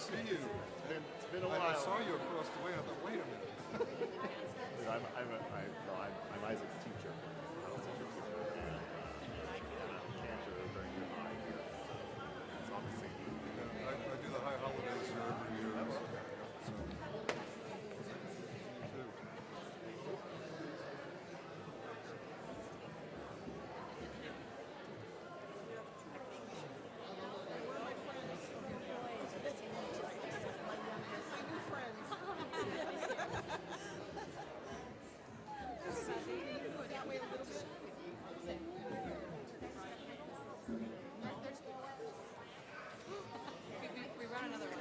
see you. It's been a while. I saw you across the way. I thought, wait a minute. I'm Isaac's teacher. I'm a teacher, and I'm a cantor during your high here. It's on the singing. I do the high holidays here every year. So, too. We run another one.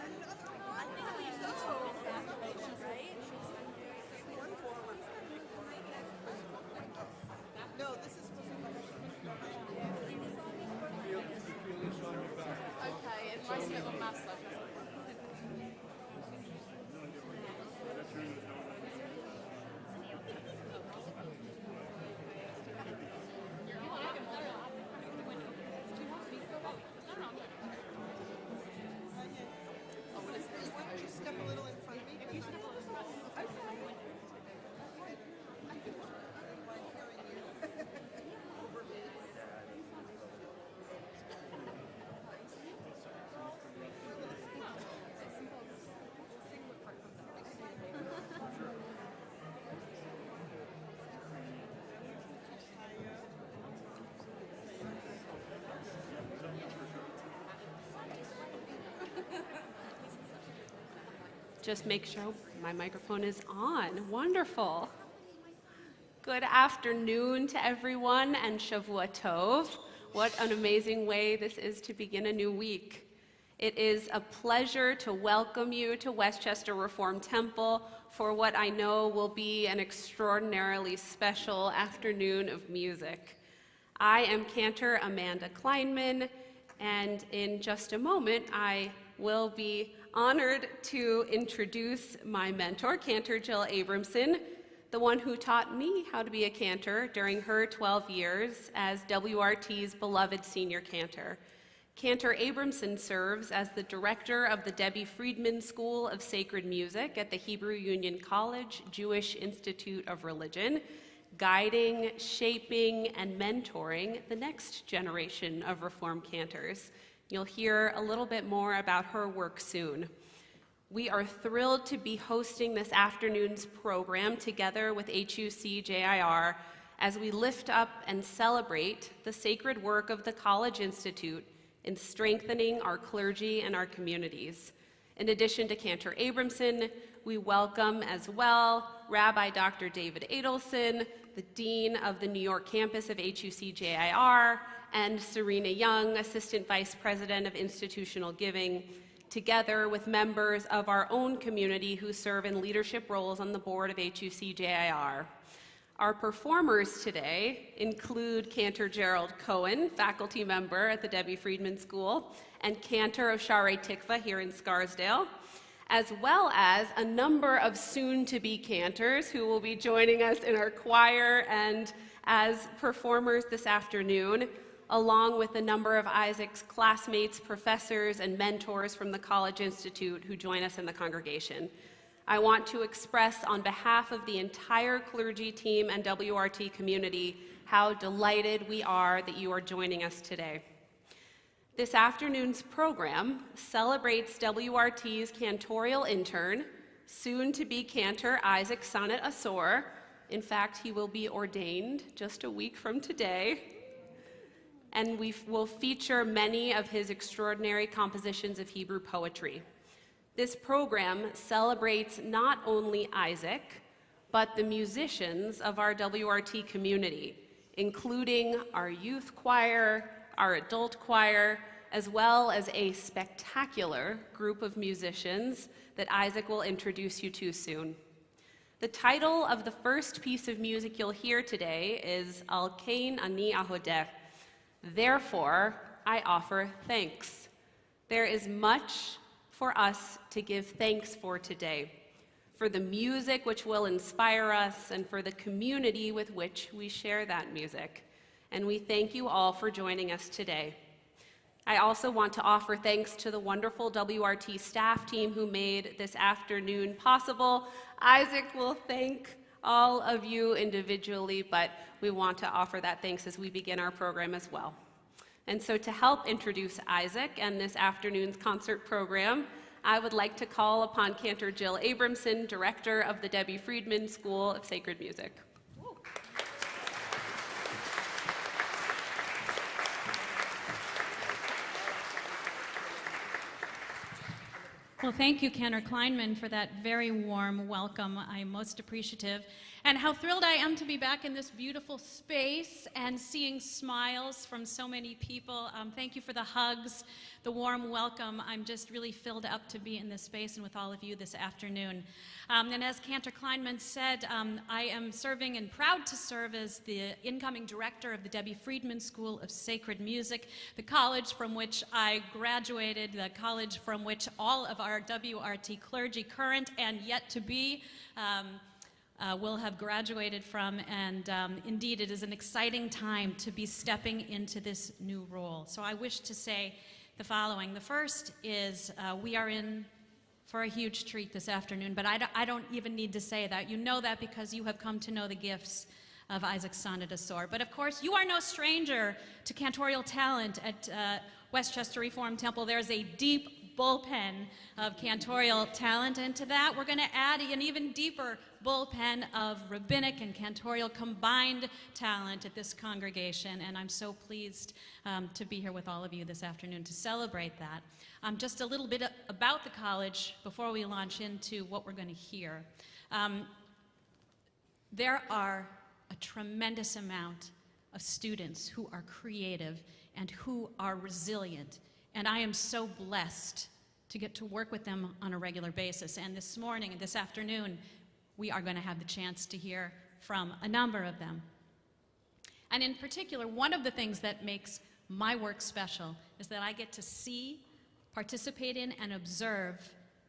No, this is okay, and most of it will master. Step a little in front of me. If you step a little okay. Just make sure my microphone is on. Wonderful. Good afternoon to everyone and Shavua Tov. What an amazing way this is to begin a new week. It is a pleasure to welcome you to Westchester Reformed Temple for what I know will be an extraordinarily special afternoon of music. I am Cantor Amanda Kleinman, and in just a moment I will be honored to introduce my mentor, Cantor Jill Abramson, the one who taught me how to be a cantor during her 12 years as WRT's beloved senior cantor. Cantor Abramson serves as the director of the Debbie Friedman School of Sacred Music at the Hebrew Union College Jewish Institute of Religion, guiding, shaping, and mentoring the next generation of Reformed cantors. You'll hear a little bit more about her work soon. We are thrilled to be hosting this afternoon's program together with HUC-JIR as we lift up and celebrate the sacred work of the College Institute in strengthening our clergy and our communities. In addition to Cantor Abramson, we welcome as well Rabbi Dr. David Adelson, the Dean of the New York campus of HUC-JIR, and Serena Young, Assistant Vice President of Institutional Giving, together with members of our own community who serve in leadership roles on the board of HUC-JIR. Our performers today include Cantor Gerald Cohen, faculty member at the Debbie Friedman School, and Cantor of Sharei Tikva here in Scarsdale, as well as a number of soon-to-be cantors who will be joining us in our choir and as performers this afternoon, along with a number of Isaac's classmates, professors, and mentors from the College Institute who join us in the congregation. I want to express on behalf of the entire clergy team and WRT community how delighted we are that you are joining us today. This afternoon's program celebrates WRT's cantorial intern, soon-to-be cantor Isaac Sonett-Assor. In fact, he will be ordained just a week from today. And we will feature many of his extraordinary compositions of Hebrew poetry. This program celebrates not only Isaac, but the musicians of our WRT community, including our youth choir, our adult choir, as well as a spectacular group of musicians that Isaac will introduce you to soon. The title of the first piece of music you'll hear today is Al Kain Ani Ahodeh. Therefore, I offer thanks. There is much for us to give thanks for today, for the music which will inspire us and for the community with which we share that music. And we thank you all for joining us today. I also want to offer thanks to the wonderful WRT staff team who made this afternoon possible. Isaac will thank all of you individually, but we want to offer that thanks as we begin our program as well. And so to help introduce Isaac and this afternoon's concert program, I would like to call upon Cantor Jill Abramson, Director of the Debbie Friedman School of Sacred Music. Well, thank you, Cantor Kleinman, for that very warm welcome. I'm most appreciative. And how thrilled I am to be back in this beautiful space and seeing smiles from so many people. Thank you for the hugs, the warm welcome. I'm just really filled up to be in this space and with all of you this afternoon. And as Cantor Kleinman said, I am serving and proud to serve as the incoming director of the Debbie Friedman School of Sacred Music, the college from which I graduated, the college from which all of our WRT clergy, current and yet to be, will have graduated from, and indeed it is an exciting time to be stepping into this new role. So I wish to say the following. The first is we are in for a huge treat this afternoon, but I don't even need to say that. You know that because you have come to know the gifts of Isaac's Sonett-Assor. But of course, you are no stranger to cantorial talent at Westchester Reformed Temple. There's a deep bullpen of cantorial talent, and to that we're going to add an even deeper bullpen of rabbinic and cantorial combined talent at this congregation, and I'm so pleased to be here with all of you this afternoon to celebrate that. Just a little bit about the college before we launch into what we're going to hear. There are a tremendous amount of students who are creative and who are resilient, and I am so blessed to get to work with them on a regular basis. And this morning and this afternoon, we are going to have the chance to hear from a number of them. And in particular, one of the things that makes my work special is that I get to see, participate in, and observe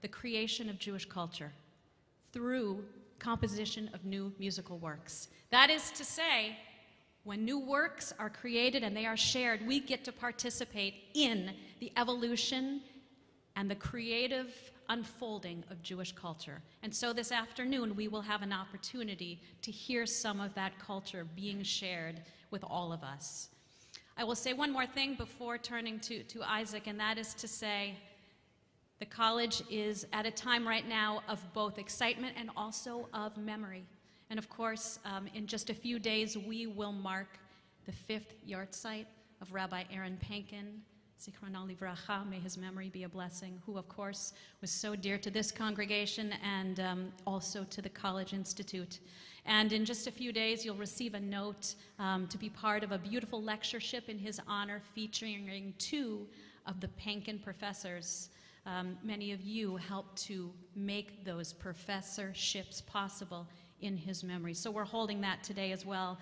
the creation of Jewish culture through composition of new musical works. That is to say, when new works are created and they are shared, we get to participate in the evolution and the creative unfolding of Jewish culture. And so this afternoon, we will have an opportunity to hear some of that culture being shared with all of us. I will say one more thing before turning to Isaac, and that is to say, the college is at a time right now of both excitement and also of memory. And of course, in just a few days, we will mark the 5th yahrzeit of Rabbi Aaron Pankin, Zichrono Livracha, may his memory be a blessing, who of course was so dear to this congregation and also to the College Institute. And in just a few days, you'll receive a note to be part of a beautiful lectureship in his honor featuring 2 of the Pankin professors. Many of you helped to make those professorships possible in his memory. So we're holding that today as well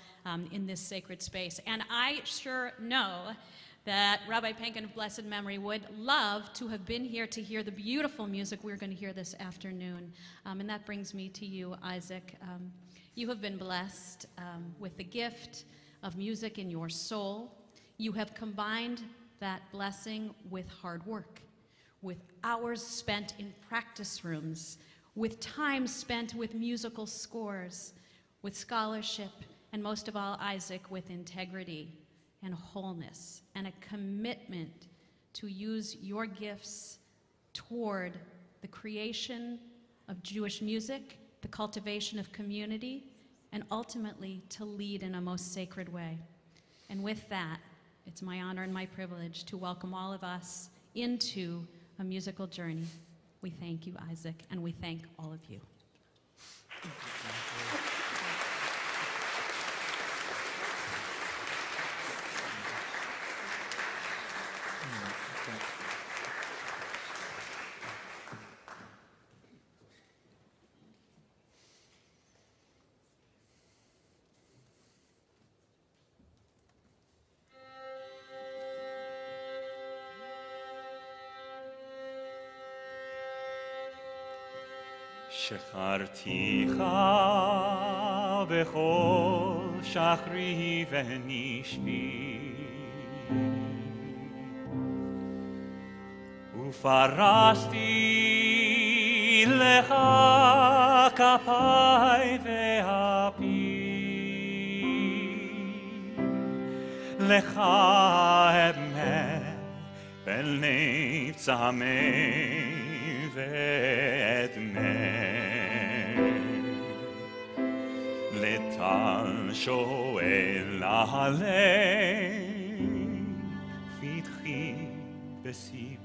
in this sacred space. And I sure know that Rabbi Pankin of blessed memory would love to have been here to hear the beautiful music we're going to hear this afternoon. And that brings me to you, Isaac. You have been blessed with the gift of music in your soul. You have combined that blessing with hard work, with hours spent in practice rooms, with time spent with musical scores, with scholarship, and most of all, Isaac, with integrity and wholeness, and a commitment to use your gifts toward the creation of Jewish music, the cultivation of community, and ultimately to lead in a most sacred way. And with that, it's my honor and my privilege to welcome all of us into a musical journey. We thank you, Isaac, and we thank all of you. שכרתיך בכל שחרי ונשמי ופרסתי לך כפיי ואפי, לך אמת בלב צמא ואדמה, לטל שואל הלב, פתחי בסיפי.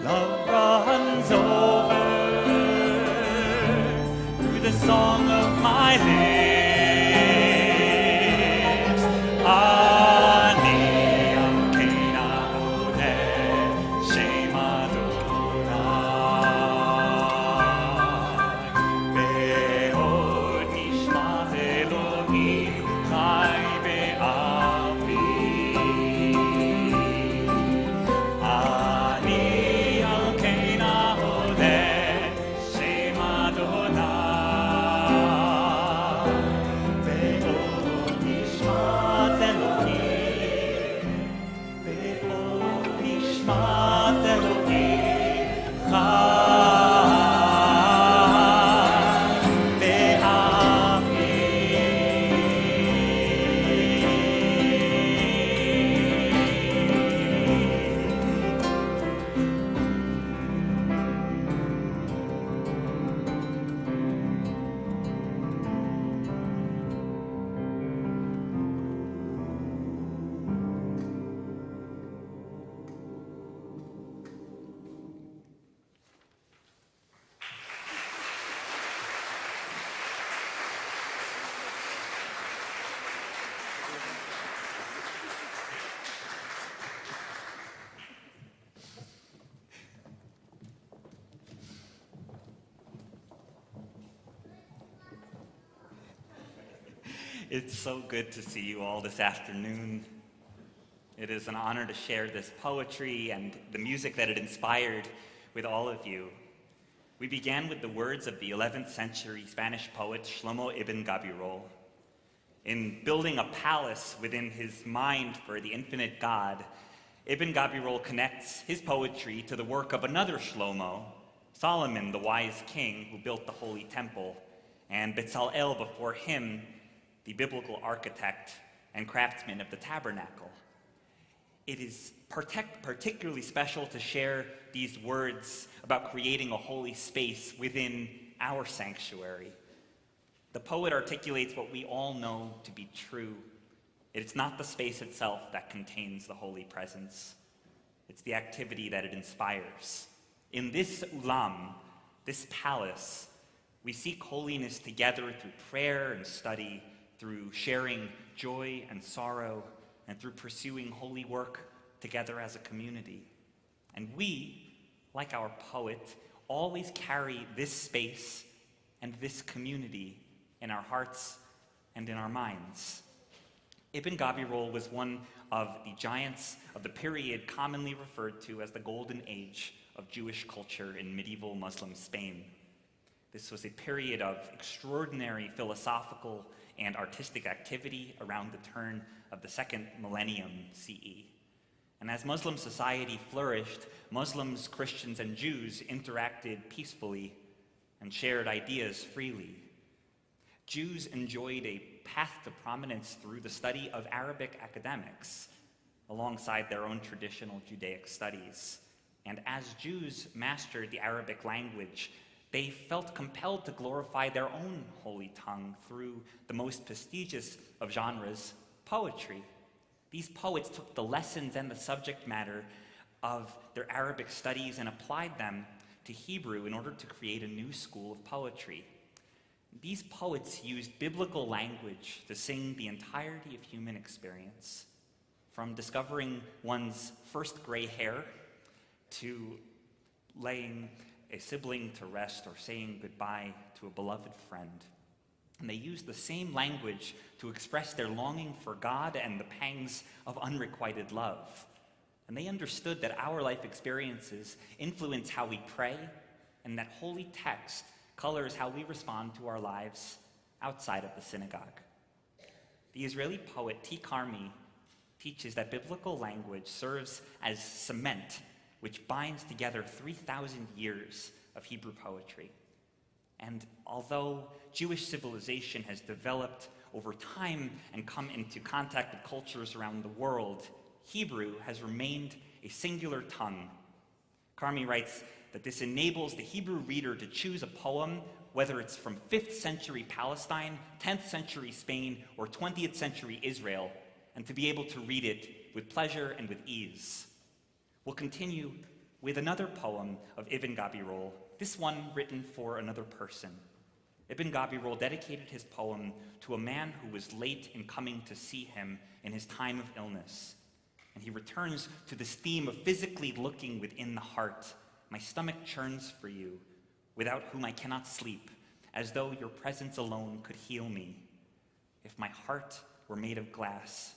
Love runs over through the song of my lips. Ani Elkeina Odeh Shem Adonai, Be'od Nishmat Elohim Chai Be'avi. It's so good to see you all this afternoon. It is an honor to share this poetry and the music that it inspired with all of you. We began with the words of the 11th century Spanish poet Shlomo ibn Gabirol. In building a palace within his mind for the infinite God, Ibn Gabirol connects his poetry to the work of another Shlomo, Solomon, the wise king who built the Holy Temple, and Bezalel before him, the biblical architect and craftsman of the tabernacle. It is particularly special to share these words about creating a holy space within our sanctuary. The poet articulates what we all know to be true. It's not the space itself that contains the holy presence. It's the activity that it inspires. In this ulam, this palace, we seek holiness together through prayer and study, through sharing joy and sorrow, and through pursuing holy work together as a community. And we, like our poet, always carry this space and this community in our hearts and in our minds. Ibn Gabirol was one of the giants of the period commonly referred to as the Golden Age of Jewish culture in medieval Muslim Spain. This was a period of extraordinary philosophical and artistic activity around the turn of the second millennium CE. And as Muslim society flourished, Muslims, Christians, and Jews interacted peacefully and shared ideas freely. Jews enjoyed a path to prominence through the study of Arabic academics, alongside their own traditional Judaic studies. And as Jews mastered the Arabic language, they felt compelled to glorify their own holy tongue through the most prestigious of genres, poetry. These poets took the lessons and the subject matter of their Arabic studies and applied them to Hebrew in order to create a new school of poetry. These poets used biblical language to sing the entirety of human experience, from discovering one's first gray hair to laying a sibling to rest or saying goodbye to a beloved friend. And they used the same language to express their longing for God and the pangs of unrequited love. And they understood that our life experiences influence how we pray, and that holy text colors how we respond to our lives outside of the synagogue. The Israeli poet T. Carmi teaches that biblical language serves as cement which binds together 3,000 years of Hebrew poetry. And although Jewish civilization has developed over time and come into contact with cultures around the world, Hebrew has remained a singular tongue. Carmi writes that this enables the Hebrew reader to choose a poem, whether it's from 5th century Palestine, 10th century Spain, or 20th century Israel, and to be able to read it with pleasure and with ease. We'll continue with another poem of Ibn Gabirol, this one written for another person. Ibn Gabirol dedicated his poem to a man who was late in coming to see him in his time of illness. And he returns to this theme of physically looking within the heart. My stomach churns for you, without whom I cannot sleep, as though your presence alone could heal me. If my heart were made of glass,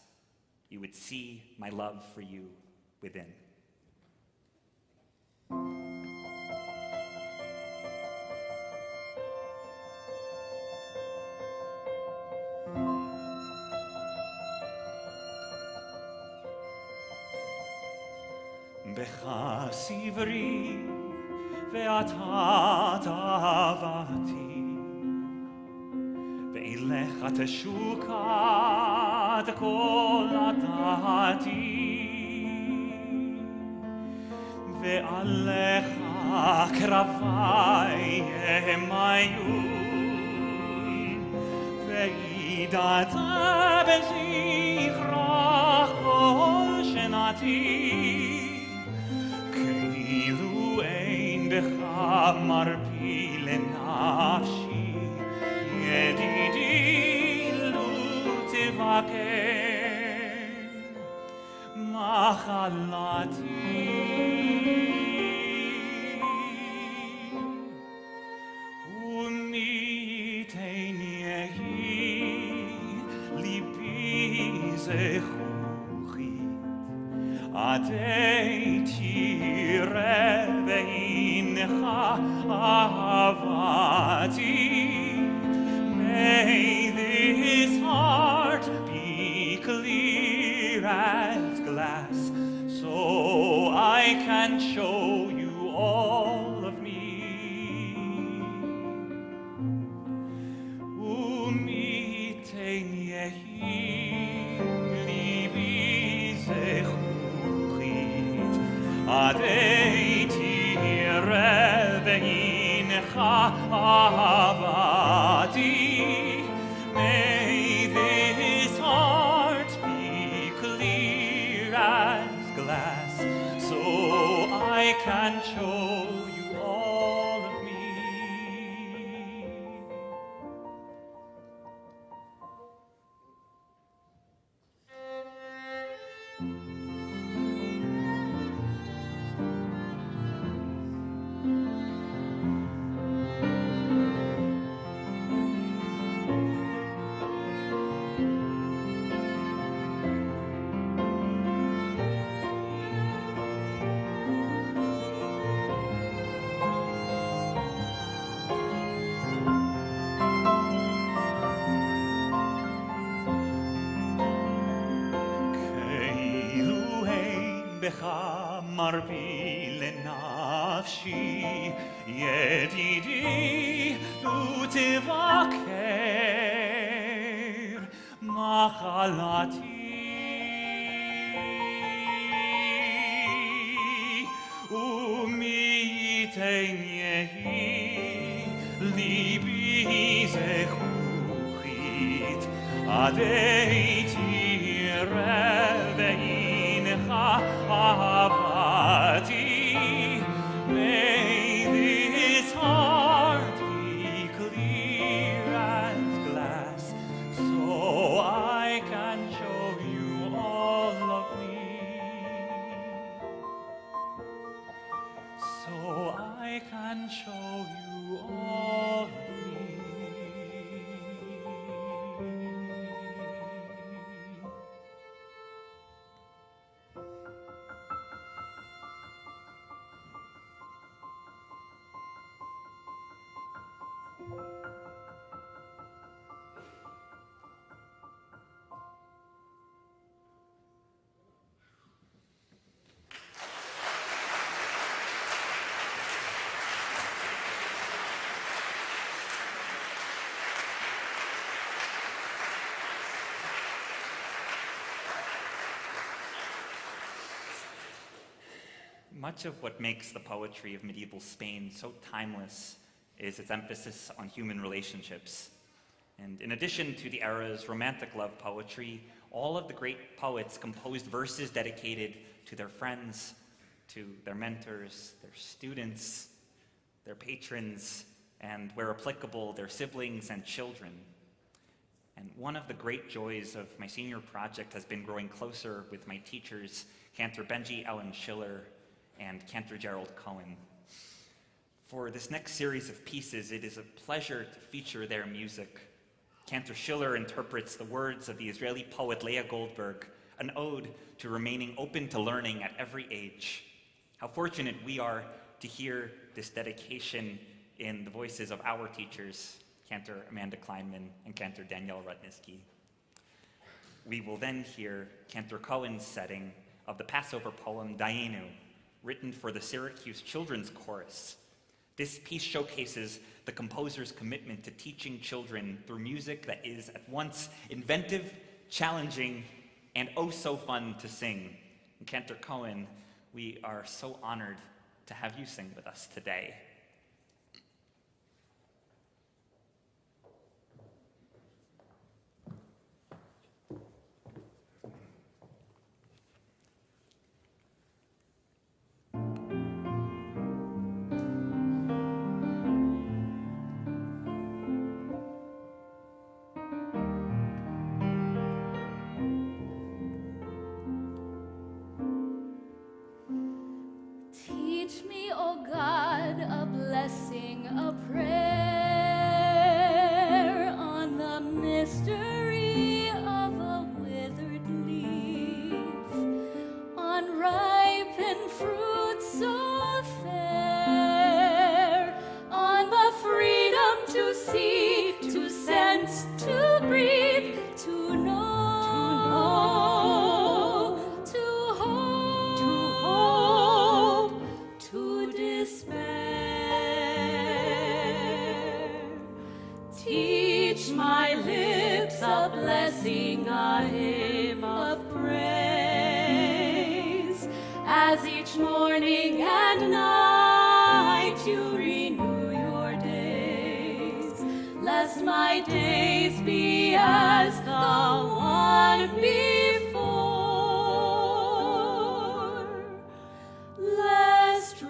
you would see my love for you within. בך סברי ואתה אהבתי ואליך תשוקת כל דעתי ועליך קרבי המיון וידעת בזכרך כל שנתי כאילו אין בך מרפי לנפשי ידידי לו תבקר מחלתי ומי תן יהי ליבי זכוכית עדי תראה והנך אהבתי. May this heart be clear as glass, so I can show you all of me. ומי תן יהי ליבי זכוכית עדי תראה והנך can show you all of me. בך מרפי לנפשי, ידידי, לו תבקר מחלתי. ומי ייתן יהי ליבי זכוכית, עדי תראה והנך אהבתי. May this heart be clear as glass, so I can show you all of me. So I can show you all of me. Much of what makes the poetry of medieval Spain so timeless is its emphasis on human relationships. And in addition to the era's romantic love poetry, all of the great poets composed verses dedicated to their friends, to their mentors, their students, their patrons, and where applicable, their siblings and children. And one of the great joys of my senior project has been growing closer with my teachers, Cantor Benji Ellen Schiller and Cantor Gerald Cohen. For this next series of pieces, it is a pleasure to feature their music. Cantor Schiller interprets the words of the Israeli poet Leah Goldberg, an ode to remaining open to learning at every age. How fortunate we are to hear this dedication in the voices of our teachers, Cantor Amanda Kleinman and Cantor Danielle Rudnisky. We will then hear Cantor Cohen's setting of the Passover poem Dayenu, written for the Syracuse Children's Chorus. This piece showcases the composer's commitment to teaching children through music that is at once inventive, challenging, and oh so fun to sing. And Cantor Cohen, we are so honored to have you sing with us today. Teach me, O God, a blessing, a prayer on the mystery of a withered leaf, on ripened fruit so fair, on the freedom to see, to sense, to breathe, to know. Teach my lips a blessing, a hymn of praise, as each morning and night you renew your days, lest my days be as the one before, lest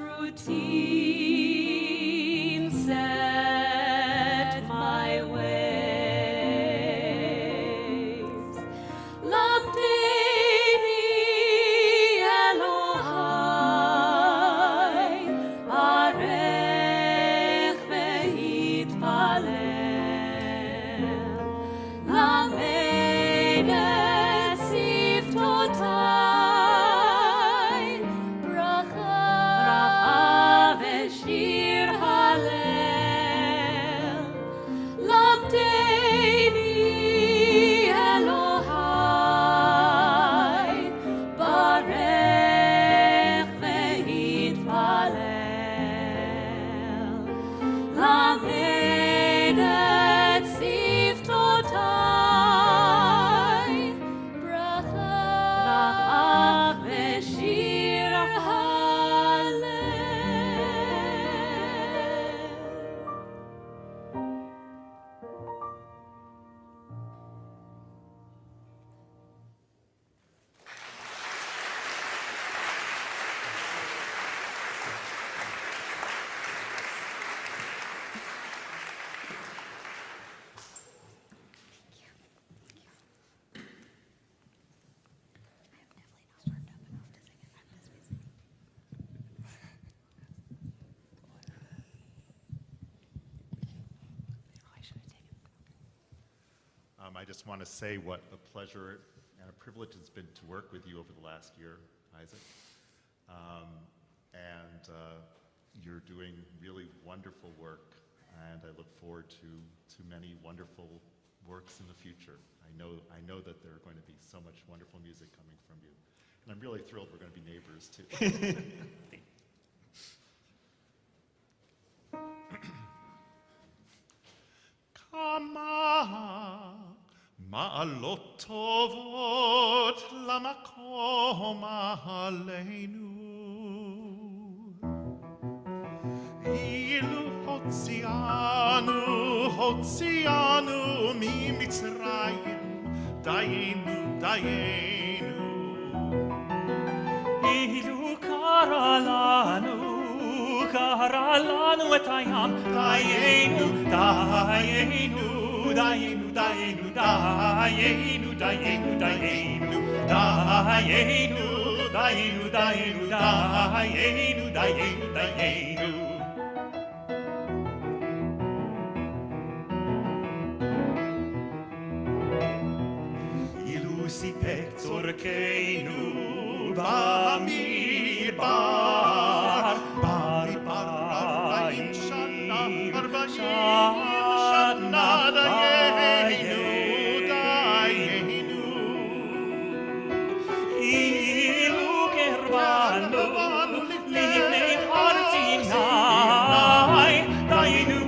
I just want to say what a pleasure and a privilege it's been to work with you over the last year, Isaac. You're doing really wonderful work, and I look forward to many wonderful works in the future. I know that there are going to be so much wonderful music coming from you. And I'm really thrilled we're going to be neighbors, too. Kama ma'alot tovot lamakom aleinu ilu hotzianu mi Mitzrayim dayenu ilu karalanu et hayam dayenu ilu sipek tzorkeinu bamidbar arba'im shana dayenu ilu kervanu lifnei har Sinai dayenu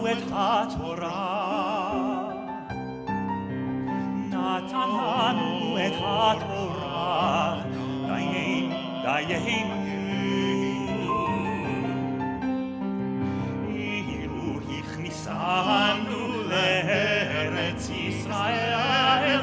et ha-Torah Natananu et ha-Torah dayenu ilu hichnisanu le'eretz Yisrael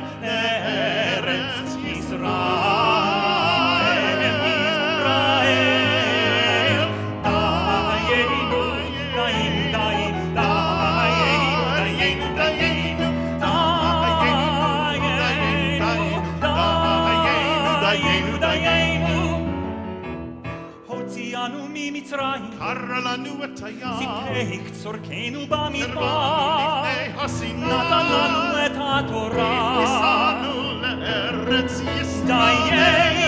Karalanu et hayam Sipek tzorkeinu bamidbar Natalanu et ha-Torah Isanu le'eretz Yisrael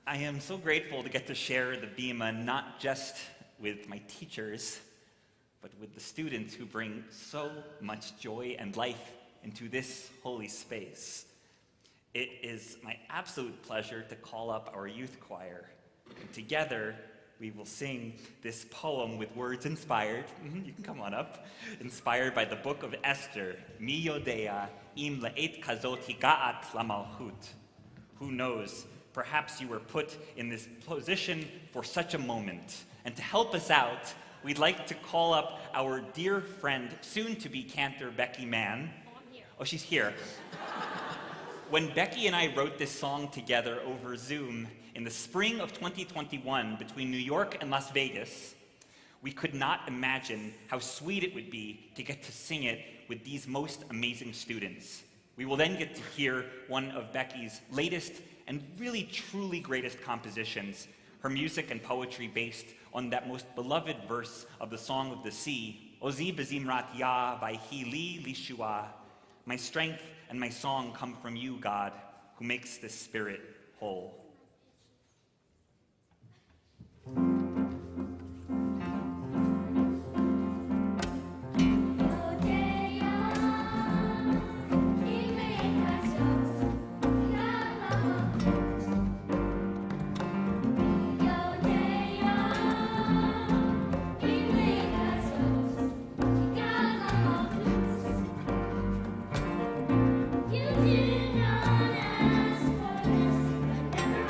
I am so grateful to get to share the Bima not just with my teachers, but with the students who bring so much joy and life into this holy space. It is my absolute pleasure to call up our youth choir. And together, we will sing this poem with words inspired, you can come on up, inspired by the book of Esther, Mi Yodea im le'et kazot higa'at lamalchut. Who knows, perhaps you were put in this position for such a moment. And to help us out, we'd like to call up our dear friend, soon-to-be cantor Becky Mann. Oh, I'm here. Oh, she's here. When Becky and I wrote this song together over Zoom in the spring of 2021 between New York and Las Vegas, we could not imagine how sweet it would be to get to sing it with these most amazing students. We will then get to hear one of Becky's latest and really truly greatest compositions, her music and poetry based on that most beloved verse of the Song of the Sea, Ozi bezimrat ya by Hili lishua. My strength and my song come from you, God, who makes this spirit whole. You did not ask for this, but never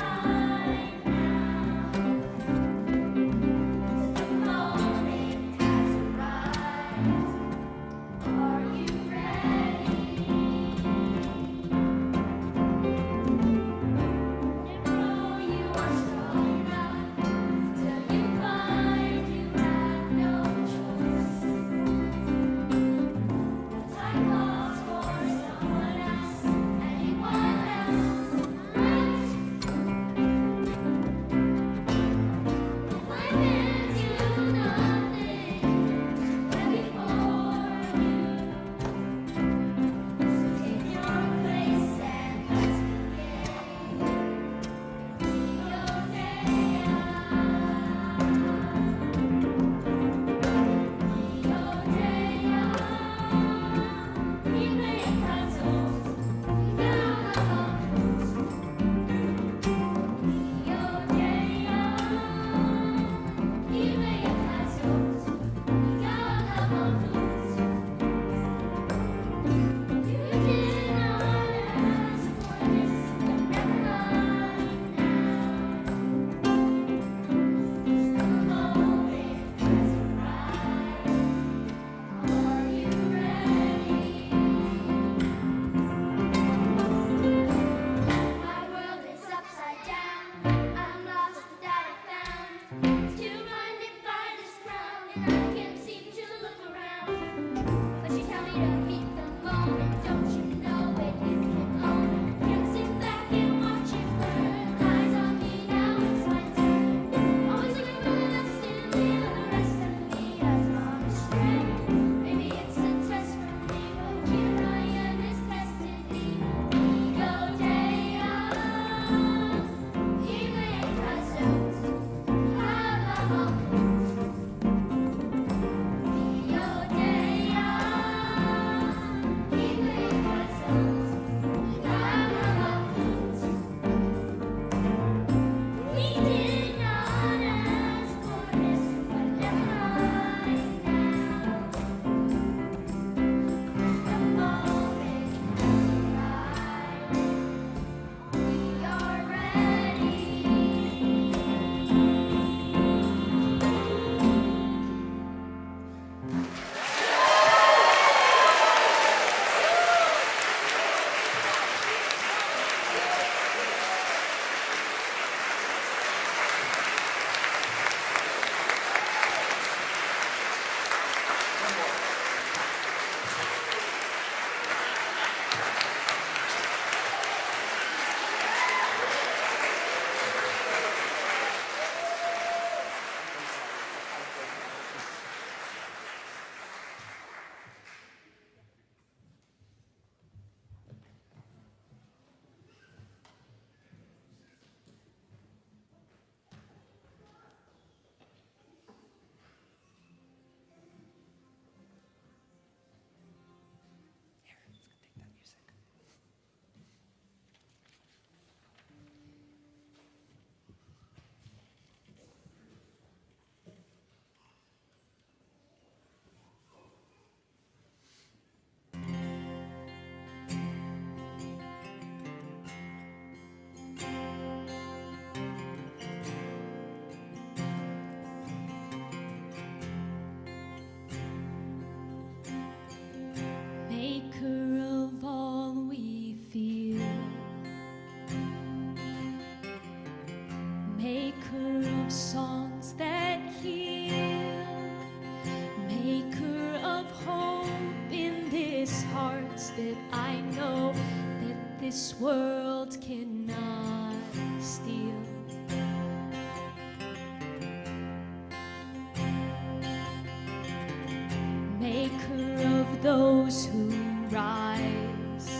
those who rise,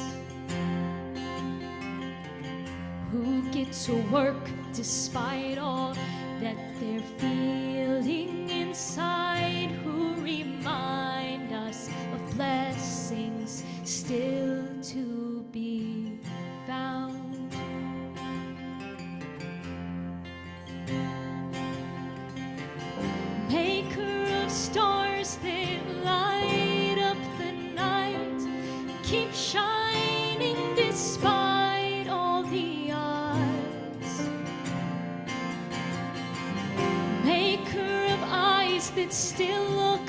who get to work despite all that they're feeling inside, who remind us of blessings still to be found. Maker of stars that light up the night, keep shining despite all the odds. Maker of eyes that still look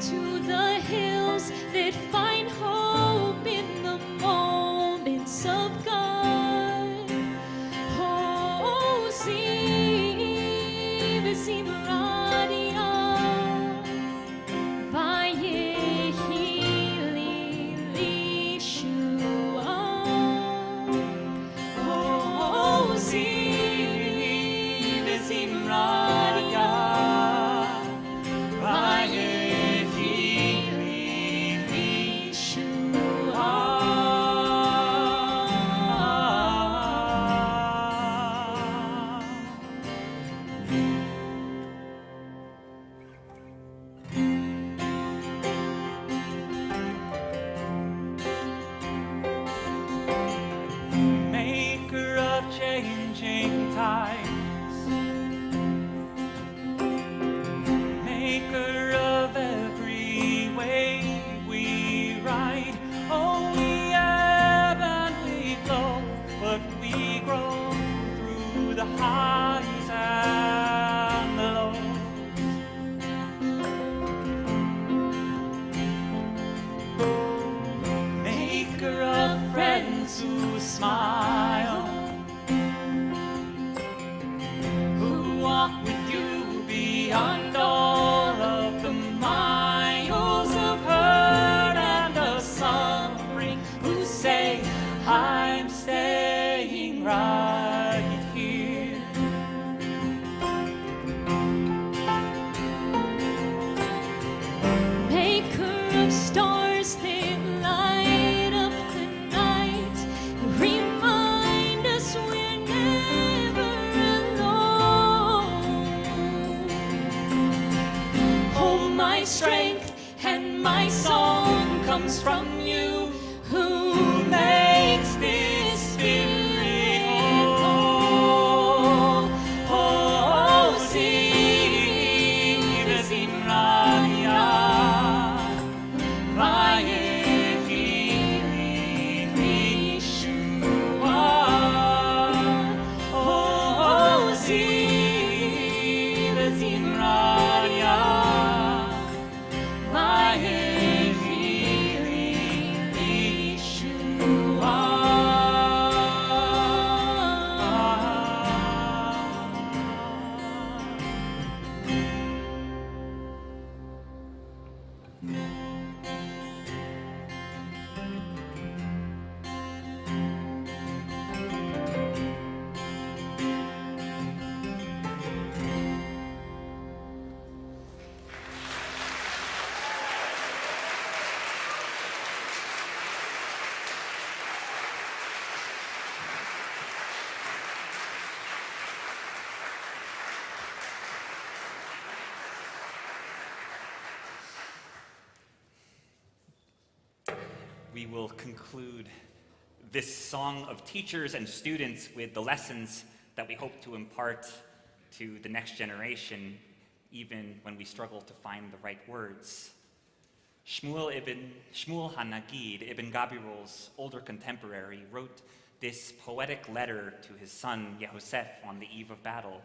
to the hills, that find hope in the moments of God. Oh, Ziv, Zimradia, Vayehi Lishua. Oh, Ziv, Zimradia, Maker of changing tides, maker of every wave we ride. Oh, we ebb and we flow, but we grow through the highs and the lows. Maker of friends who smile, who walk with you beyond all of the miles of hurt and of suffering, who say, I'm staying right here. Maker of stars that light up the night, remind us we're never alone. Oh, my strength and my song comes from you, who makes this spirit whole. Oh, Ziv, Zimradia, Vayehi Lishua. Oh, Ziv, Zimradia, Vayehi Lishua. We will conclude this song of teachers and students with the lessons that we hope to impart to the next generation, even when we struggle to find the right words. Shmuel HaNagid, Ibn Gabirol's older contemporary, wrote this poetic letter to his son Yehosef on the eve of battle,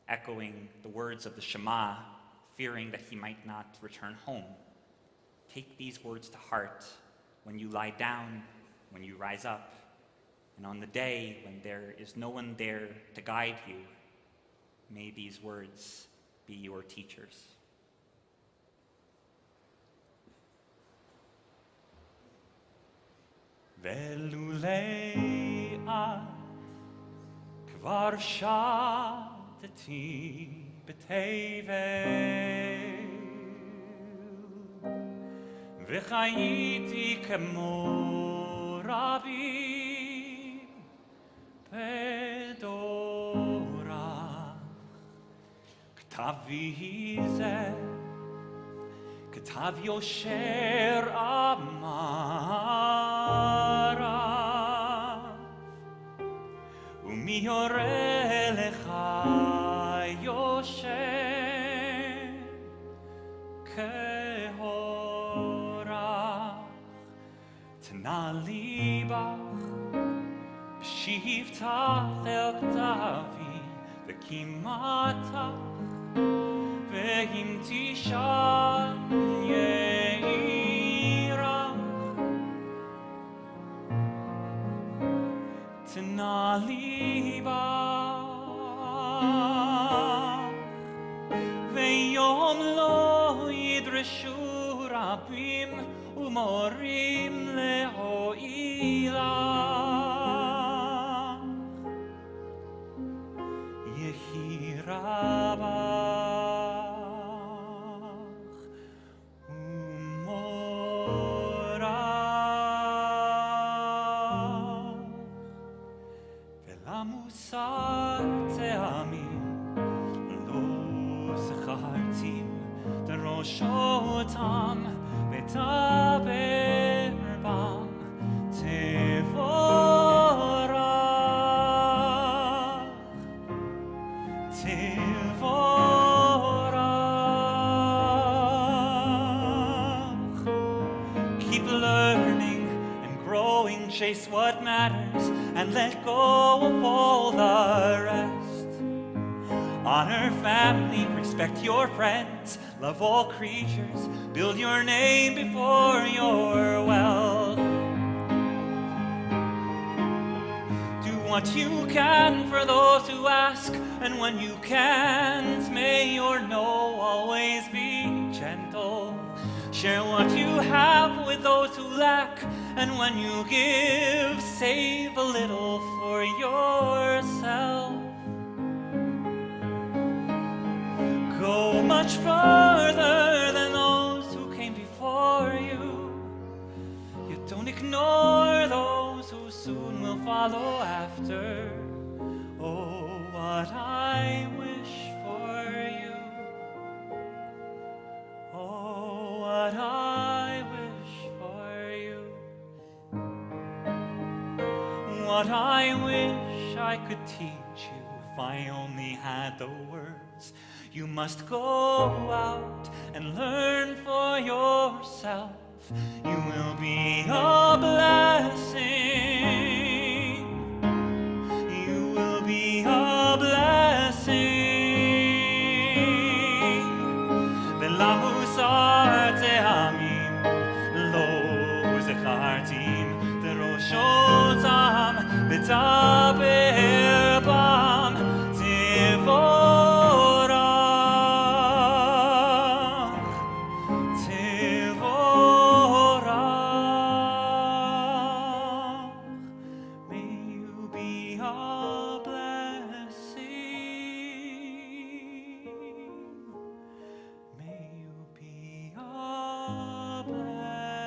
echoing the words of the Shema, fearing that he might not return home. Take these words to heart when you lie down, when you rise up, and on the day when there is no one there to guide you, may these words be your teachers. ולולי את כבר שטתי בתבל, וחייתי כמו רבים בדורה. כתבי זה כתב יושר אמר, ומי יורה לך יושר כהורח. תנה ליבך בשבתך אל כתבי וקימתך, ואם תשאל יאירך. תנה ליבך ויום לא ידרשו רבים ומורים להועיל לך. יהי רבה מוסר טעמים לא זכרתי דרושותם ודבר בם תבורך תבורך. Keep learning and growing, chase what matters and let go of all the rest. Honor family, respect your friends, love all creatures, build your name before your wealth. Do what you can for those who ask, and when you can't, may your no always be gentle. Share what you have with those who lack, and when you give, save a little for yourself. Go much further than those who came before you. Yet don't ignore those who soon will follow after. Oh, what I wish for you. Oh, what I wish for you. What I wish I could teach you if I only had the words. You must go out and learn for yourself. You will be a blessing. You will be a blessing. ולמוסר טעמים לא זכרתים דרושותם ודבר בם תבורך תבורך. May you be a blessing. May you be a blessing.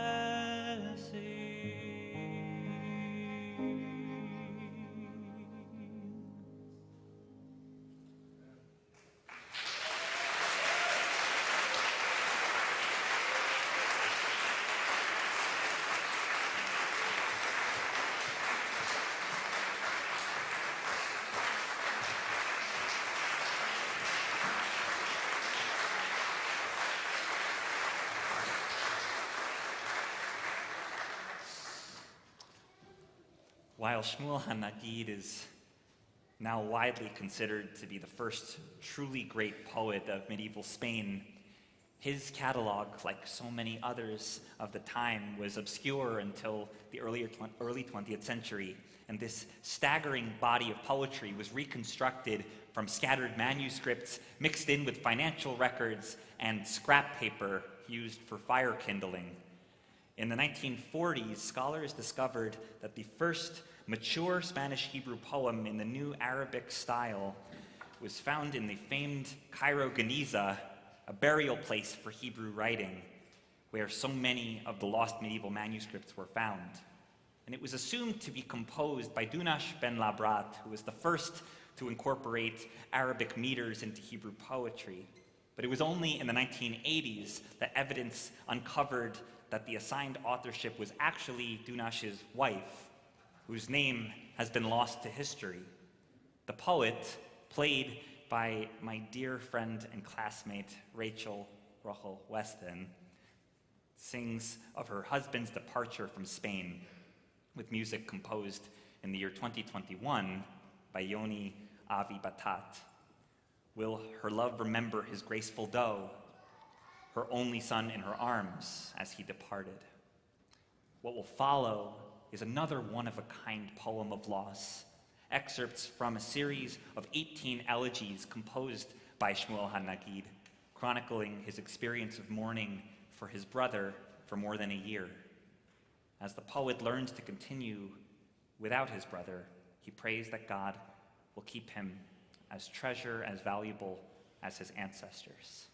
While Shmuel HaNagid is now widely considered to be the first truly great poet of medieval Spain, his catalog, like so many others of the time, was obscure until the early 20th century, and this staggering body of poetry was reconstructed from scattered manuscripts mixed in with financial records and scrap paper used for fire kindling. In the 1940s, scholars discovered that the first mature Spanish Hebrew poem in the new Arabic style was found in the famed Cairo Geniza, a burial place for Hebrew writing, where so many of the lost medieval manuscripts were found. And it was assumed to be composed by Dunash ben Labrat, who was the first to incorporate Arabic meters into Hebrew poetry. But it was only in the 1980s that evidence uncovered that the assigned authorship was actually Dunash's wife, whose name has been lost to history. The poet, played by my dear friend and classmate Rachel Weston, sings of her husband's departure from Spain with music composed in the year 2021 by Yoni Avi Batat. Will her love remember his graceful doe, her only son in her arms as he departed? What will follow is another one-of-a-kind poem of loss, excerpts from a series of 18 elegies composed by Shmuel HaNagid, chronicling his experience of mourning for his brother for more than a year. As the poet learns to continue without his brother, he prays that God will keep him as as valuable as his ancestors.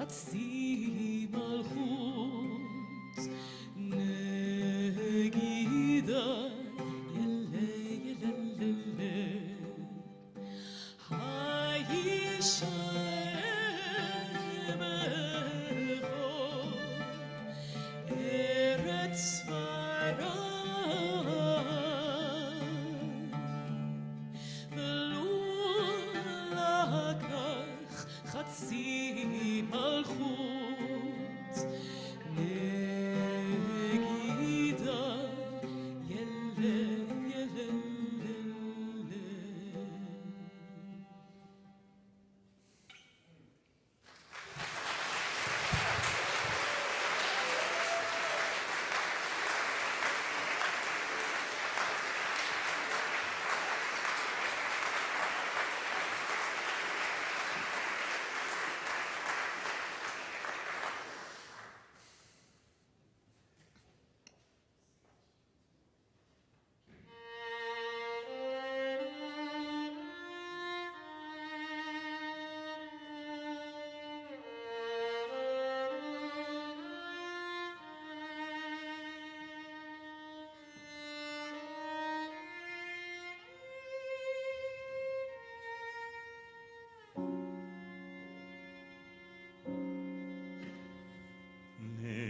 חצי מלכות נגידה האישה ברחוב ארץ ספרד ולו לקח חצי מלכות נגידה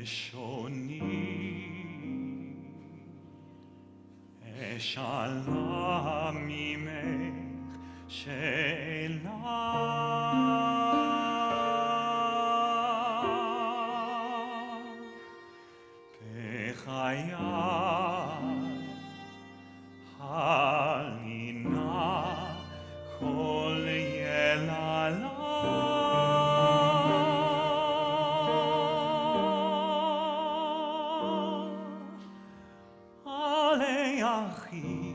לשוני אשאלה ממך שאלה בחיי הלינה כל יללה אחי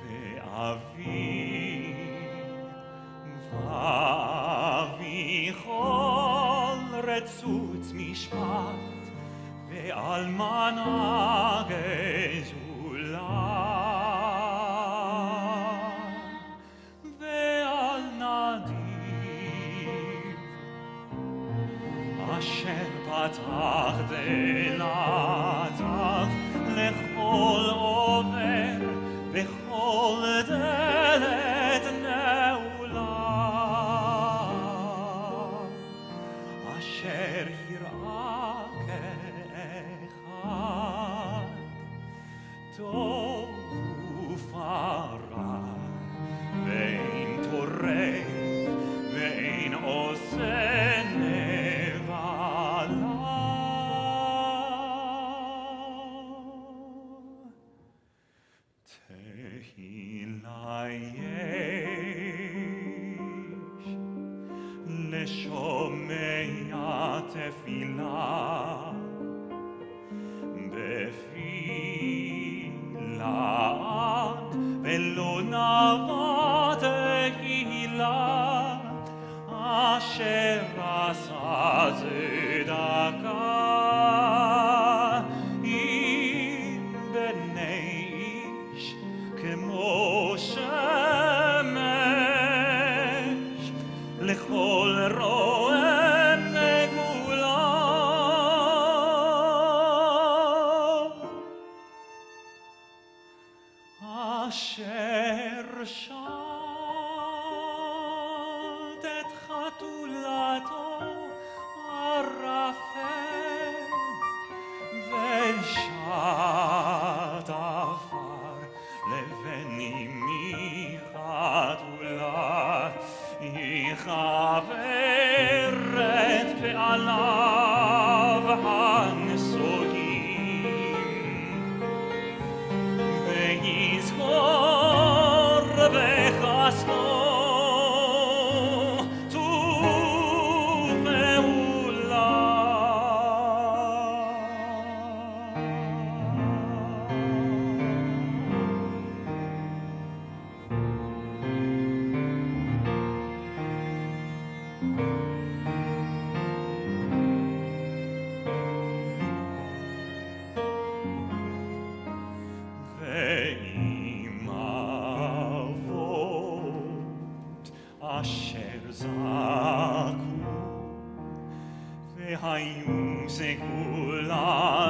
ואבי ואבי כל רצוץ משפט ואלמנה גזולה ועל נדיב אשר פתח דלתיו לכל עובר וכל דלת נעולה אשר יראה כאחד טוב ופרע ואין טורף ואין עושה נבלה תהילה יש לשומע תפילה בפילה ולא נאווה תהילה אשר עשה צדקה עם בני איש כמו שמש לכל רועם מגולה אשר שט את חתולתו ערפל ושט עפר לבן אמי חתולה יכבד אשר זכו והיו סגולתו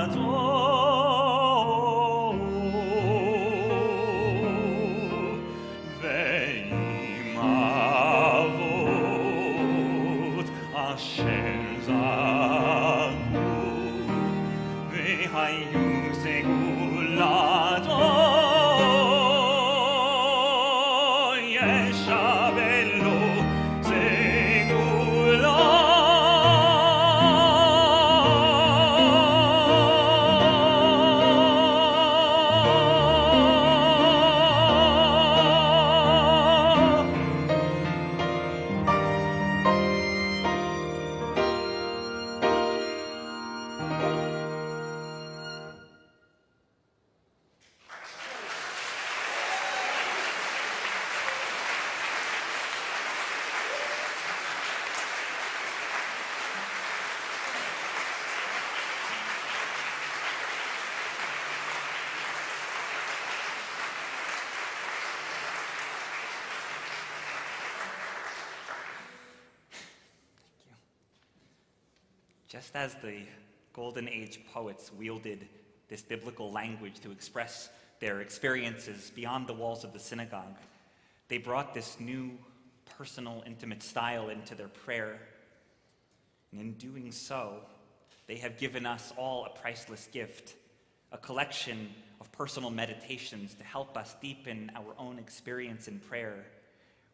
ועם אבות אשר זכו והיו סגולתו Just as the Golden Age poets wielded this biblical language to express their experiences beyond the walls of the synagogue, they brought this new, personal, intimate style into their prayer. And in doing so, they have given us all a priceless gift, a collection of personal meditations to help us deepen our own experience in prayer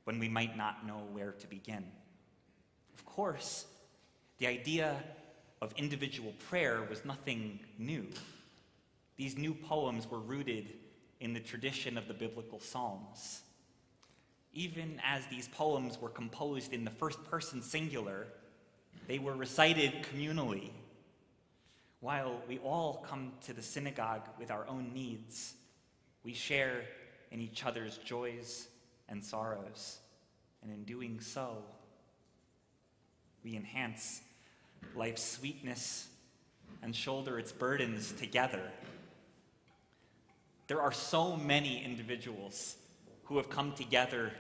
when we might not know where to begin. Of course, the idea of individual prayer was nothing new. These new poems were rooted in the tradition of the biblical Psalms. Even as these poems were composed in the first person singular, they were recited communally. While we all come to the synagogue with our own needs, we share in each other's joys and sorrows, and in doing so, we enhance life's sweetness and shoulder its burdens together. There are so many individuals who have come together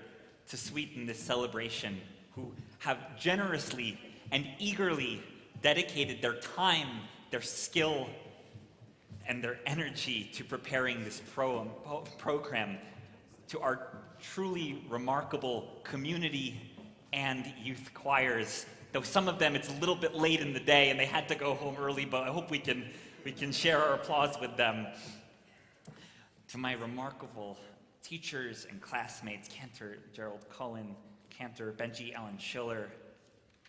to sweeten this celebration, who have generously and eagerly dedicated their time, their skill, and their energy to preparing this program, to our truly remarkable community and youth choirs. Though some of them, it's a little bit late in the day and they had to go home early, but I hope we can share our applause with them. To my remarkable teachers and classmates, Cantor Gerald Cullen, Cantor Benji Allen Schiller,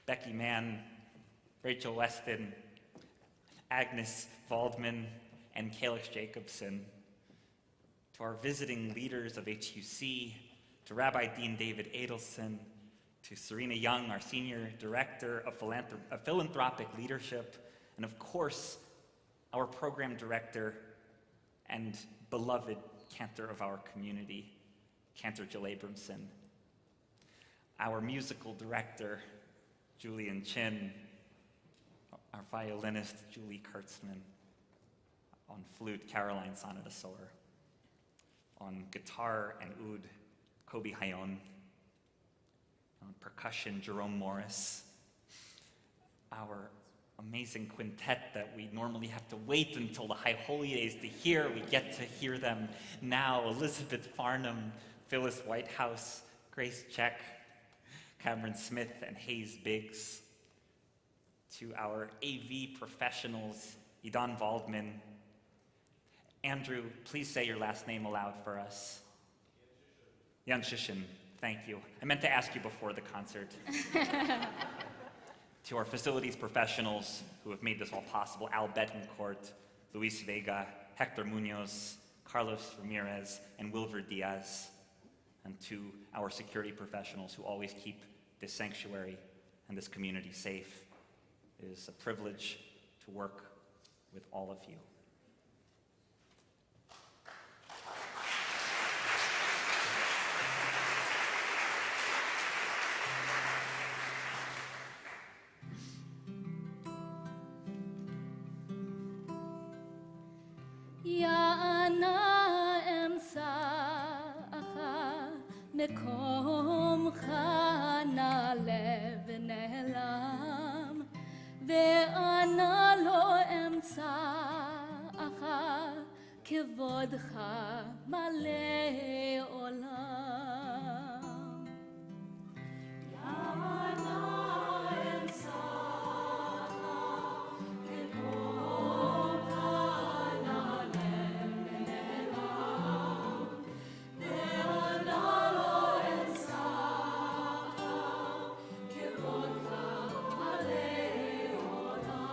Becky Mann, Rachel Weston, Agnes Waldman, and Calix Jacobson. To our visiting leaders of HUC, to Rabbi Dean David Adelson, to Serena Young, our Senior Director of Philanthropic Leadership, and of course, our Program Director and beloved cantor of our community, Cantor Jill Abramson, our Musical Director, Julian Chin, our violinist, Julie Kurtzman, on flute, Caroline Sonett-Assor, on guitar and oud, Kobe Hayon, on percussion, Jerome Morris, our amazing quintet that we normally have to wait until the High Holy Days to hear. We get to hear them now. Elizabeth Farnham, Phyllis Whitehouse, Grace Check, Cameron Smith, and Hayes Biggs. To our AV professionals, Idan Waldman. Andrew, please say your last name aloud for us. Jan Shishin, thank you. I meant to ask you before the concert. To our facilities professionals who have made this all possible, Al Betancourt, Luis Vega, Hector Munoz, Carlos Ramirez, and Wilver Diaz. And to our security professionals who always keep this sanctuary and this community safe. It is a privilege to work with all of you. מקום חנך כבודך מלא עולם. יענה אמצעך כבודך נעלם, וענה לו אמצעך כבודך מלא עולם.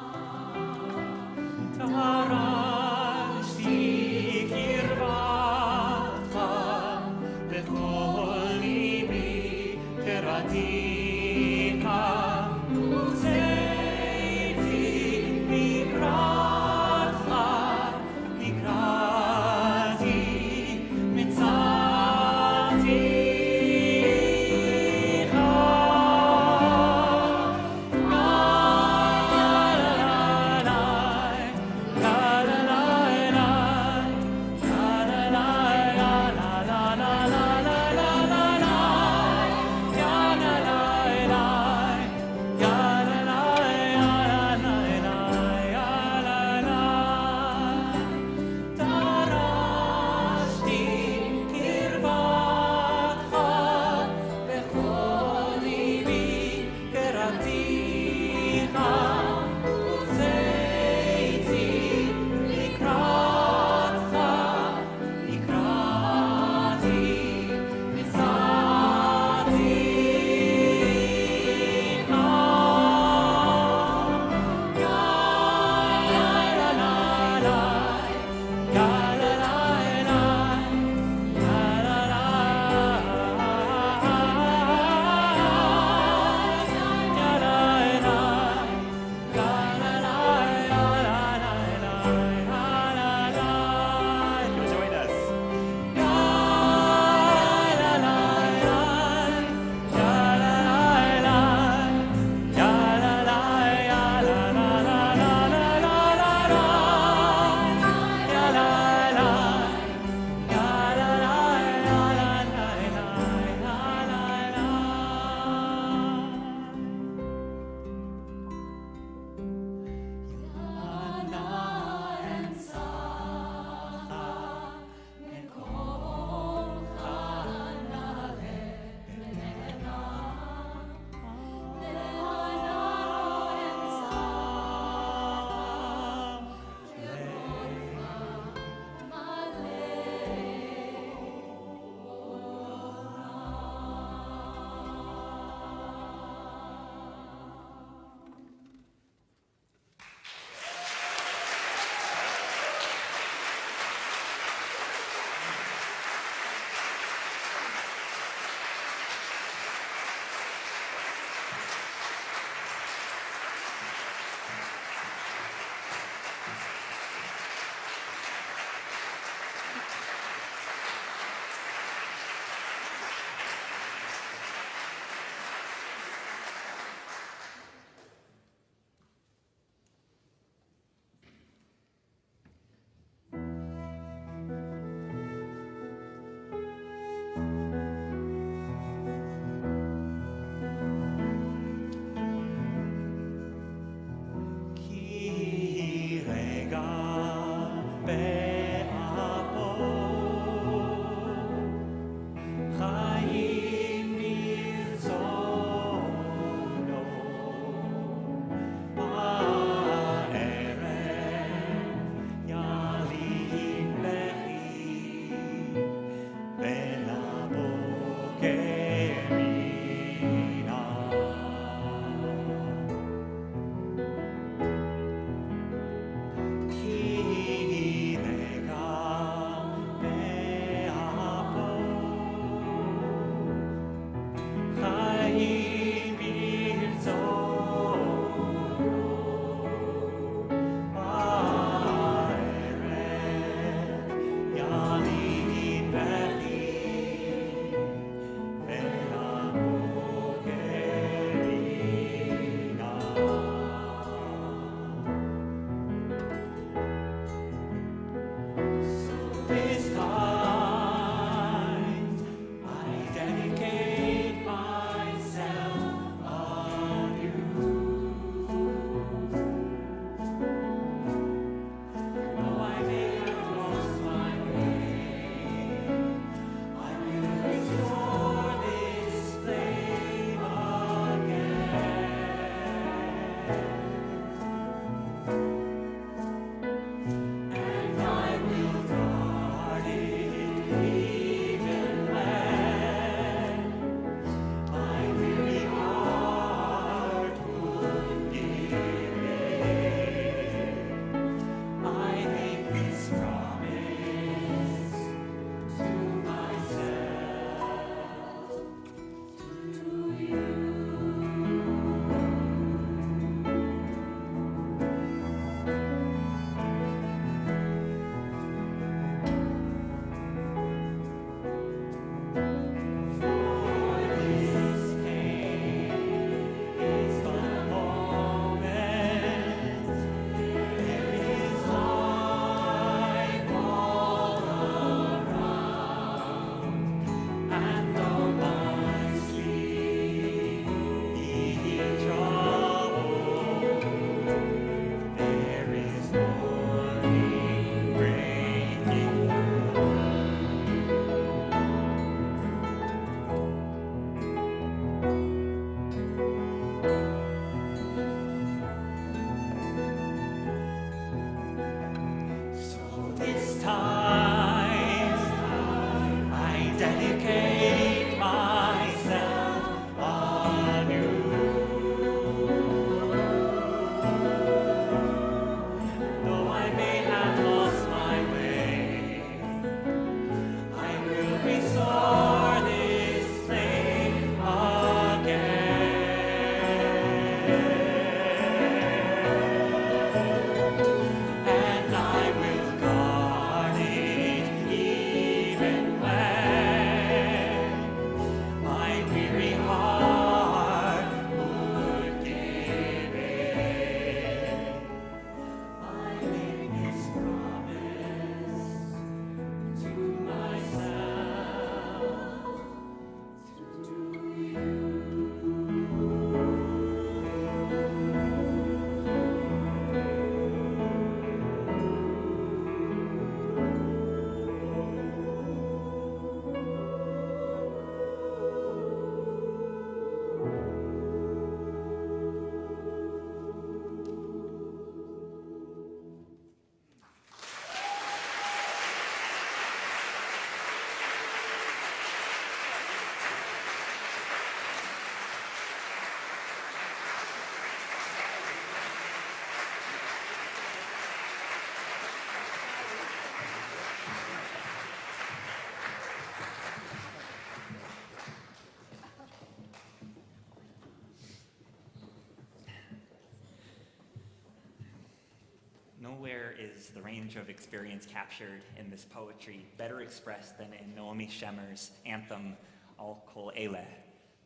Nowhere is the range of experience captured in this poetry better expressed than in Naomi Shemer's anthem, Al Kol Eleh,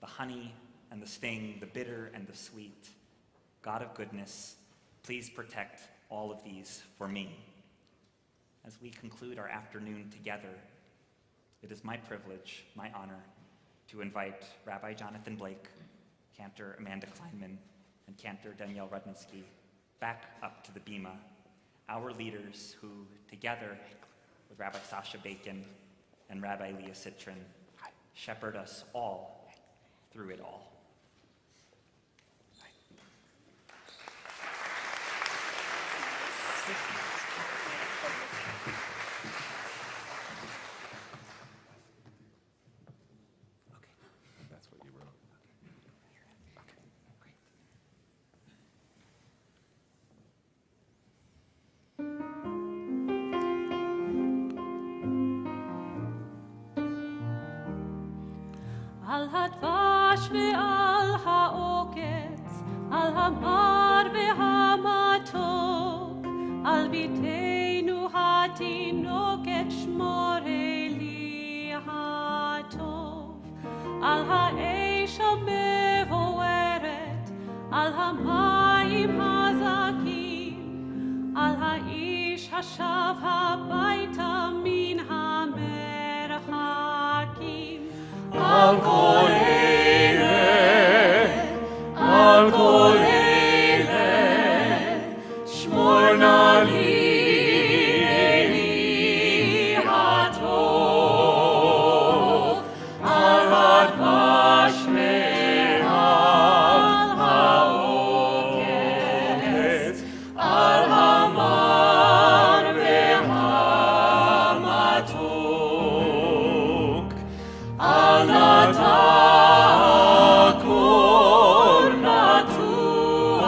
the honey and the sting, the bitter and the sweet. God of goodness, please protect all of these for me. As we conclude our afternoon together, it is my privilege, my honor, to invite Rabbi Jonathan Blake, Cantor Amanda Kleinman, and Cantor Danielle Rudnitsky back up to the bima, our leaders who, together with Rabbi Sasha Bacon and Rabbi Leah Citron, shepherd us all through it all. That's what you wrote. על הדבש ועל העוקץ, על המר והמתוק, על ביתנו התינוקת שמורי לי הטוב, על האש המבוערת, על המים הזכים, על האיש השב הביתה מן המרחקים. Al kol eleh, shmor na li eli hatov, al hadvash ve'al ha'oketz, al hamar ve'hamatok, al na'takor na'tuah,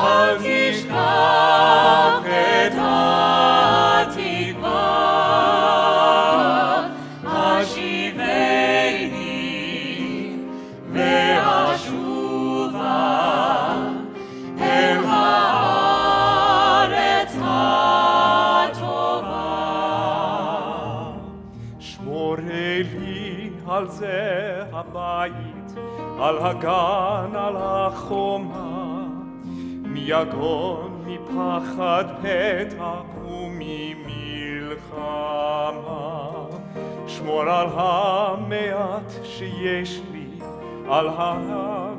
al tishkach et ha'tikvah, hashiveni ve'ashuva el ha'aretz ha'tova. שמור לי על זה הבית, על הגן, על החומה, מיגון, מפחד פתע וממלחמה. שמור על המעט שיש לי, על המעט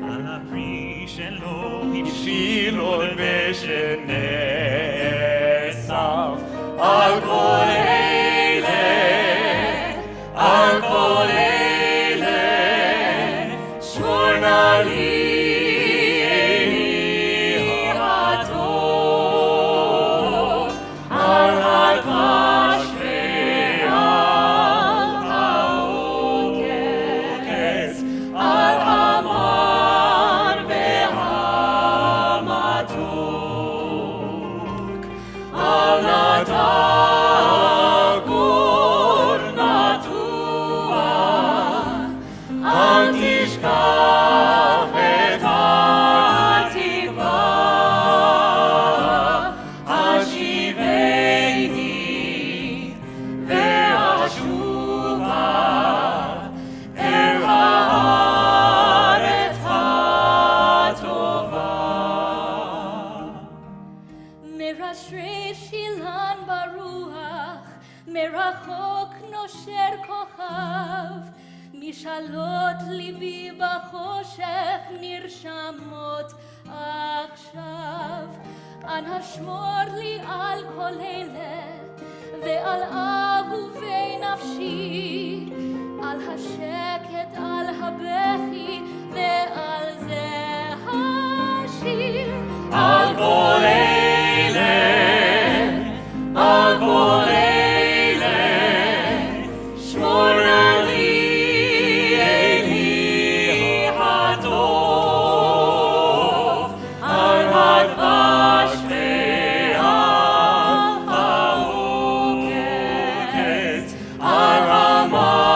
על הפרי שלו הבשיל ושנאסף, על כל על כל אלה, שמור נא לי אלי הטוב, על הדבש ועל העוקץ, על המר והמתוק, על נa'takor na'tuah, al tishkach et ha'tikvah, hashiveni ve'ashuva el ha'aretz ha'tova. מרשרש אילן ברוח, מרחוק נושר כוכב, משאלות ליבי בחושך נרשמות עכשיו. אנא שמור לי על כל אלה ועל אהובי נפשי, על השקט, על הבכי ועל זה השיר. על כל על כל אלה, שמור נא לי אלי הטוב, על הדבש ועל העוקץ, על המר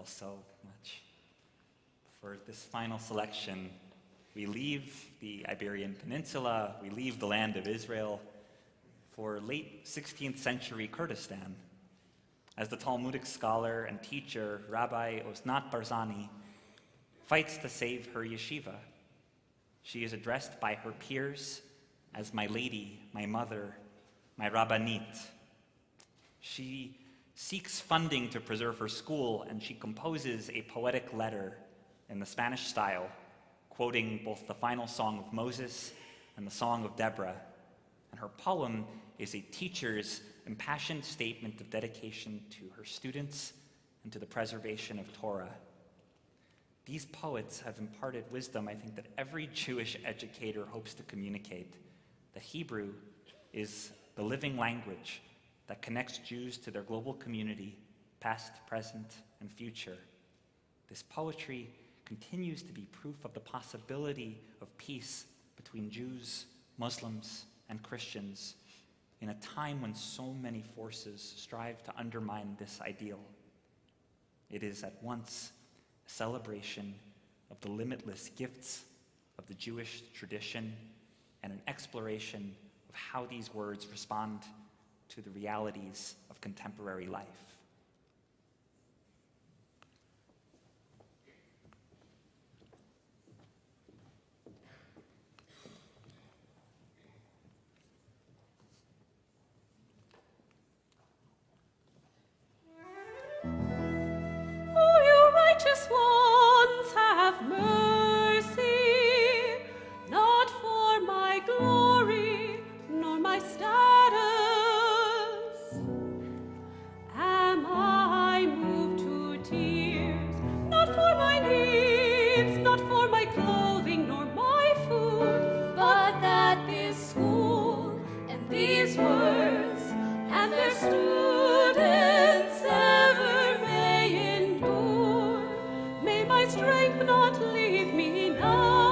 all so much. For this final selection, we leave the Iberian Peninsula, we leave the land of Israel for late 16th century Kurdistan. As the Talmudic scholar and teacher Rabbi Osnat Barzani fights to save her yeshiva, she is addressed by her peers as my lady, my mother, my Rabbanit. She seeks funding to preserve her school, and she composes a poetic letter in the Spanish style, quoting both the final song of Moses and the song of Deborah. And her poem is a teacher's impassioned statement of dedication to her students and to the preservation of Torah. These poets have imparted wisdom, I think, that every Jewish educator hopes to communicate, that Hebrew is the living language that connects Jews to their global community, past, present, and future. This poetry continues to be proof of the possibility of peace between Jews, Muslims, and Christians in a time when so many forces strive to undermine this ideal. It is at once a celebration of the limitless gifts of the Jewish tradition and an exploration of how these words respond to the realities of contemporary life. Oh, you righteous ones, have mercy, not for my glory, nor my status. Am I moved to tears, not for my needs, not for my clothing, nor my food, but that this school and these words and their students ever may endure. May my strength not leave me now.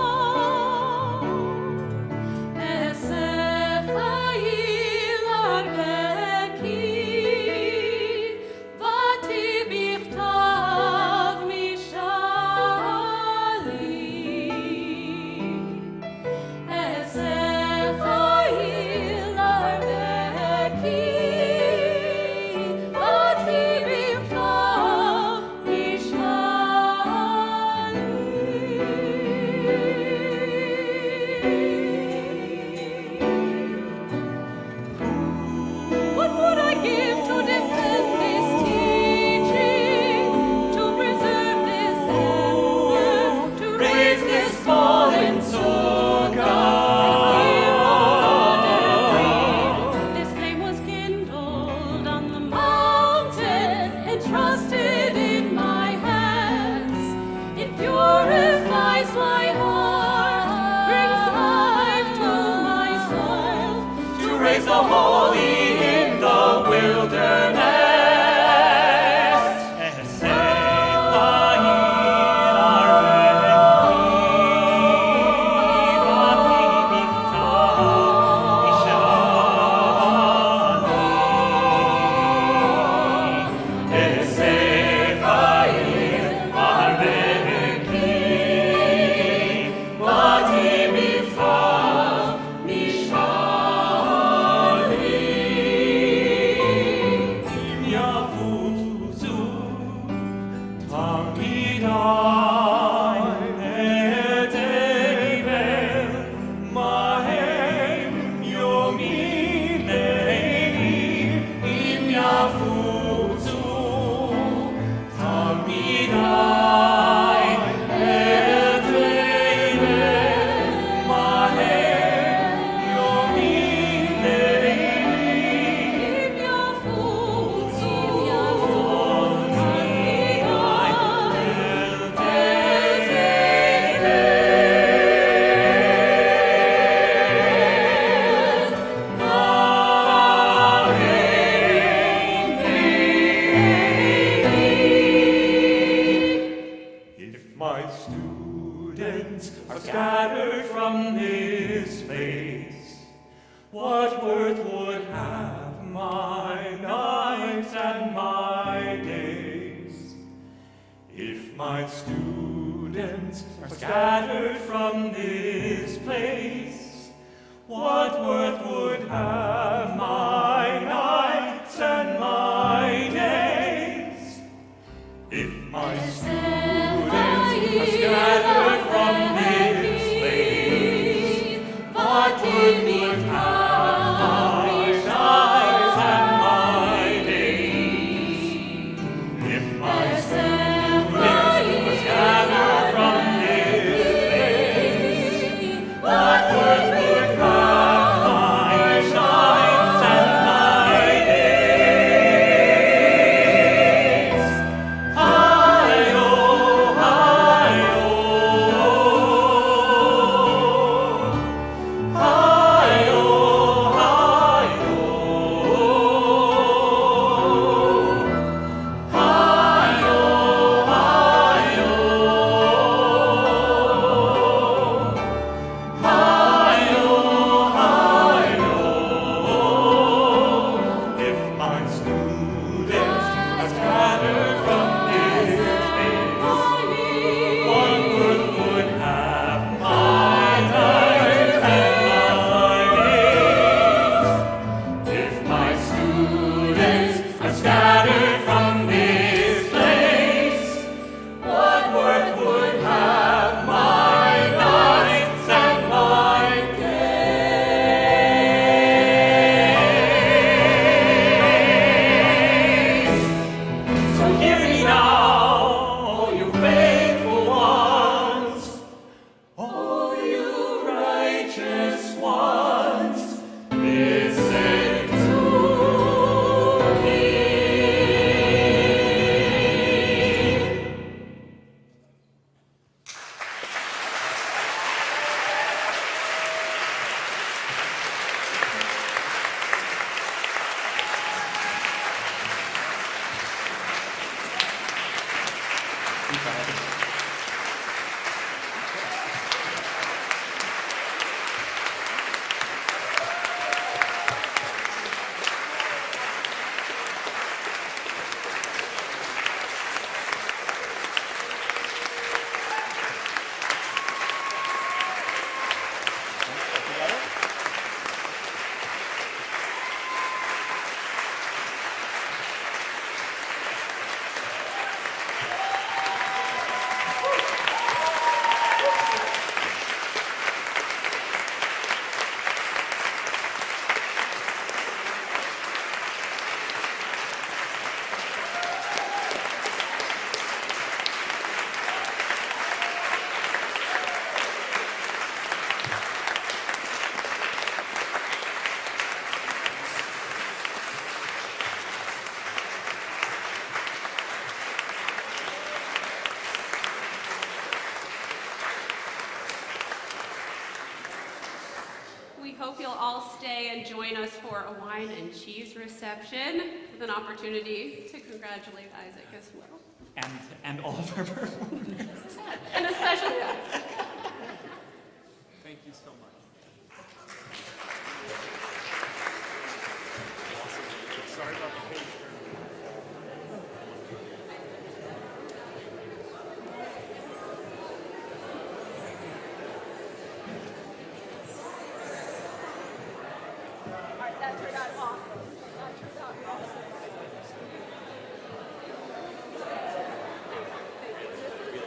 If my students are scattered from this place, what worth would have my nights and my days? If my students are scattered from this place, what worth would have my nights and my days? If my students are scattered from this place, what worth would have my nights and my days? Hi-yo, hi-yo, hi-yo, if my students are scattered from this place, what worth would have my nights and my days? If my students are scattered from this place, what worth would have my nights and my days? So hear me now, all you faithful ones, all you righteous ones, listen to me. We hope you'll all stay and join us for a wine and cheese reception with an opportunity to congratulate Isaac as well. And all of our performers. And especially Isaac. Thank you so much. Sorry about the page turn. All right, that turned out awesome. That turned out awesome.